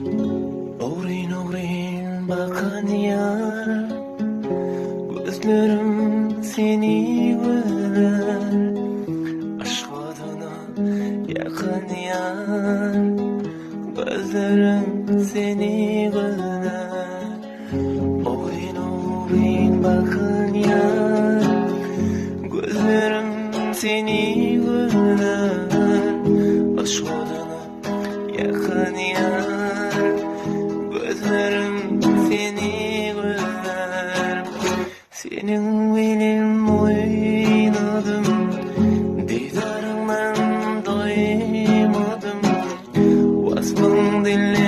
Ogrin ogrin bakan yar, gözlerim seni görer. Aşk adına yakın yar, gözlerim seni görer. Ogrin ogrin bakan yar, gözlerim seni görer. Aşk adına yakın yar, gözlerim seni görer. Senin benim oynadım, didarından doymadım. Vasfın dille